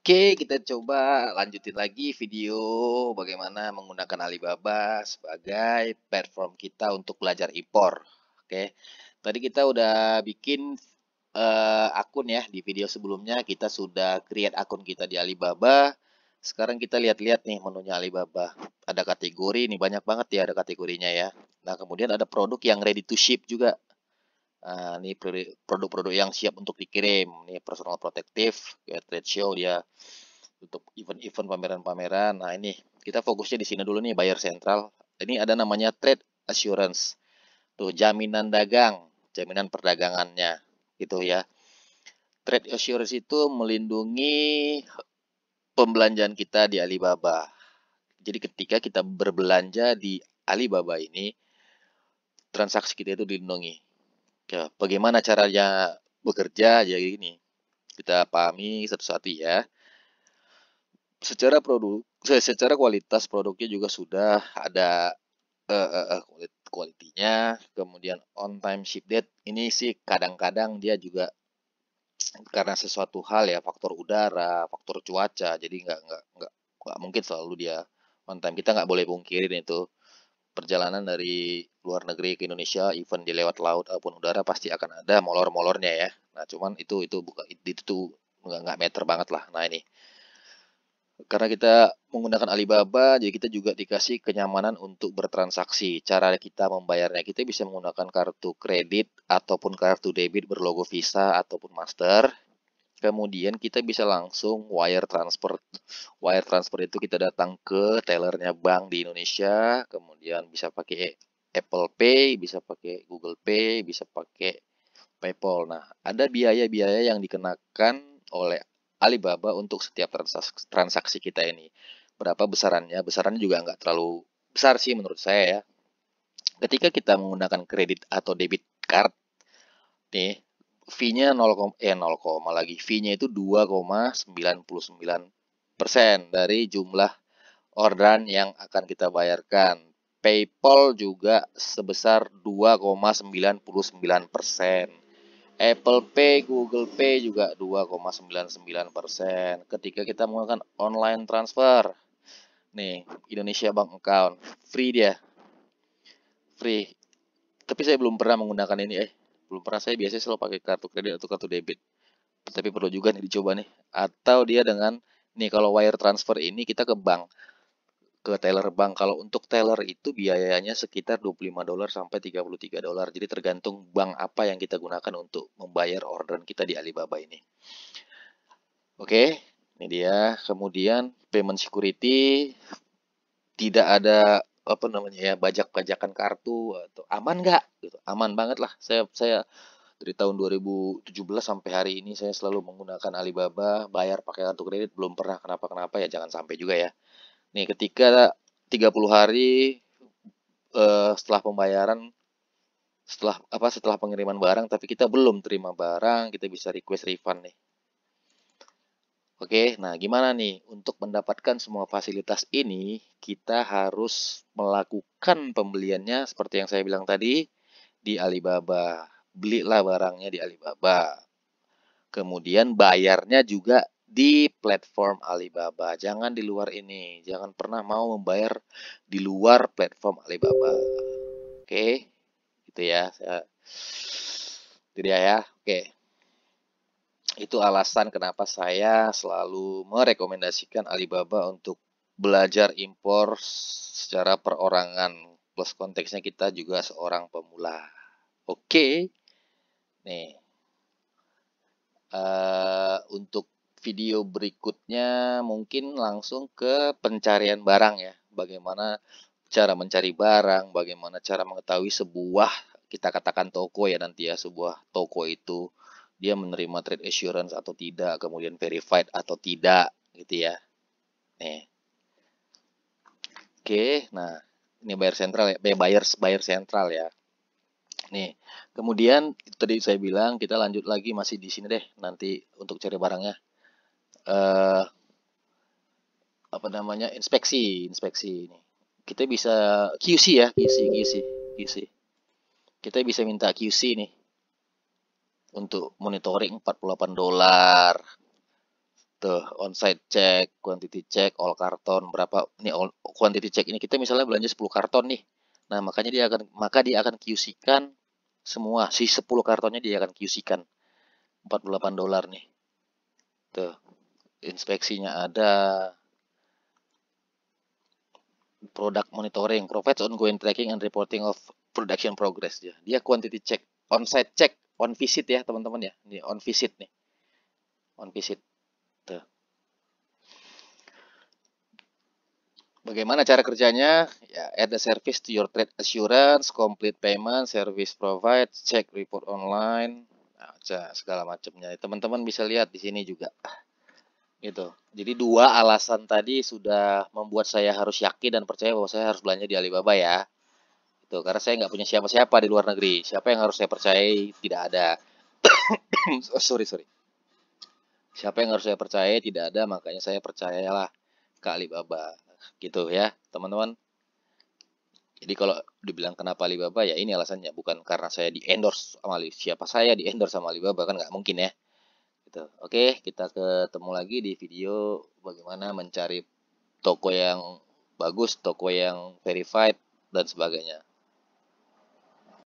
Oke, kita coba lanjutin lagi video bagaimana menggunakan Alibaba sebagai platform kita untuk belajar impor. Oke, tadi kita udah bikin akun ya di video sebelumnya. Kita sudah create akun kita di Alibaba. Sekarang kita lihat-lihat nih menunya Alibaba. Ada kategori nih, banyak banget ya ada kategorinya ya. Nah, kemudian ada produk yang ready to ship juga. Nah, ini produk-produk yang siap untuk dikirim. Ini personal protective, kayak trade show dia untuk event-event pameran-pameran. Nah, ini kita fokusnya di sini dulu nih, buyer central. Ini ada namanya trade assurance. Tuh, jaminan dagang, jaminan perdagangannya gitu ya. Trade assurance itu melindungi pembelanjaan kita di Alibaba. Jadi ketika kita berbelanja di Alibaba ini, transaksi kita itu dilindungi. Ya, bagaimana caranya bekerja? Jadi ini kita pahami satu-satu ya. Secara kualitas produknya juga sudah ada kualitinya, kemudian on time ship date ini sih kadang-kadang dia juga karena sesuatu hal ya, faktor udara, faktor cuaca, jadi nggak mungkin selalu dia on time. Kita nggak boleh pungkirin itu perjalanan dari luar negeri ke Indonesia, even di lewat laut ataupun udara pasti akan ada molor-molornya ya. Nah, cuman itu bukan itu tuh nggak meter banget lah. Nah, ini karena kita menggunakan Alibaba, jadi kita juga dikasih kenyamanan untuk bertransaksi. Cara kita membayarnya, kita bisa menggunakan kartu kredit ataupun kartu debit berlogo Visa ataupun Master. Kemudian kita bisa langsung wire transfer. Wire transfer itu kita datang ke tellernya bank di Indonesia, kemudian bisa pakai Apple Pay, bisa pakai Google Pay, bisa pakai PayPal. Nah, ada biaya-biaya yang dikenakan oleh Alibaba untuk setiap transaksi kita ini. Berapa besarannya? Besarannya juga nggak terlalu besar sih menurut saya ya. Ketika kita menggunakan kredit atau debit card, nih, fee-nya 0, 0, lagi. Fee-nya itu 2,99% dari jumlah orderan yang akan kita bayarkan. PayPal juga sebesar 2,99%. Apple Pay, Google Pay juga 2,99%. Ketika kita menggunakan online transfer, nih Indonesia Bank Account, free dia, free. Tapi saya belum pernah menggunakan ini, belum pernah. Saya biasanya selalu pakai kartu kredit atau kartu debit. Tapi perlu juga nih dicoba nih. Atau dia dengan nih kalau wire transfer ini kita ke bank, ke teller bank. Kalau untuk teller itu biayanya sekitar $25 sampai $33. Jadi tergantung bank apa yang kita gunakan untuk membayar orderan kita di Alibaba ini. Oke, ini dia. Kemudian payment security, tidak ada apa namanya ya, bajak-bajakan kartu atau aman nggak gitu. Aman banget lah. Saya dari tahun 2017 sampai hari ini saya selalu menggunakan Alibaba, bayar pakai kartu kredit, belum pernah kenapa-kenapa ya, jangan sampai juga ya. Nih, ketika 30 hari setelah pembayaran, setelah pengiriman barang tapi kita belum terima barang, kita bisa request refund nih. Oke, nah gimana nih untuk mendapatkan semua fasilitas ini? Kita harus melakukan pembeliannya seperti yang saya bilang tadi di Alibaba. Belilah barangnya di Alibaba. Kemudian bayarnya juga di platform Alibaba. Jangan di luar ini. Jangan pernah mau membayar di luar platform Alibaba. Oke, gitu ya. Itu dia ya. Oke. Itu alasan kenapa saya selalu merekomendasikan Alibaba untuk belajar impor secara perorangan. Plus konteksnya kita juga seorang pemula. Oke. Nih, untuk video berikutnya mungkin langsung ke pencarian barang ya. Bagaimana cara mencari barang, bagaimana cara mengetahui sebuah, kita katakan toko ya nanti ya, sebuah toko itu dia menerima trade assurance atau tidak, kemudian verified atau tidak gitu ya. Nih. Oke, nah ini buyer sentral ya, buyer sentral ya. Nih, kemudian tadi saya bilang kita lanjut lagi masih di sini deh nanti untuk cari barangnya. Apa namanya, inspeksi ini kita bisa QC ya, QC kita bisa minta QC nih untuk monitoring $48, Tuh, on-site check, quantity check, all karton berapa ini all quantity check ini kita misalnya belanja 10 karton nih. Nah, dia akan QC-kan semua si 10 kartonnya dia akan QC-kan. $48 nih. Tuh, inspeksinya ada. Product monitoring provides ongoing tracking and reporting of production progress dia. Dia quantity check, on-site check, on visit ya, teman-teman ya. Ini on visit nih. On visit. Tuh. Bagaimana cara kerjanya? Ya, add a service to your trade assurance, complete payment, service provide, check report online, nah, segala macamnya. Teman-teman bisa lihat di sini juga. Gitu. Jadi dua alasan tadi sudah membuat saya harus yakin dan percaya bahwa saya harus belanja di Alibaba ya. Itu karena saya nggak punya siapa-siapa di luar negeri. Siapa yang harus saya percayai? Tidak ada. Oh, sorry. Siapa yang harus saya percaya? Tidak ada, makanya saya percayalah ke Alibaba. Gitu ya, teman-teman. Jadi kalau dibilang kenapa Alibaba ya ini alasannya, bukan karena saya di endorse sama Alibaba. Siapa saya di endorse sama Alibaba kan nggak mungkin ya. Gitu. Oke, kita ketemu lagi di video bagaimana mencari toko yang bagus, toko yang verified dan sebagainya.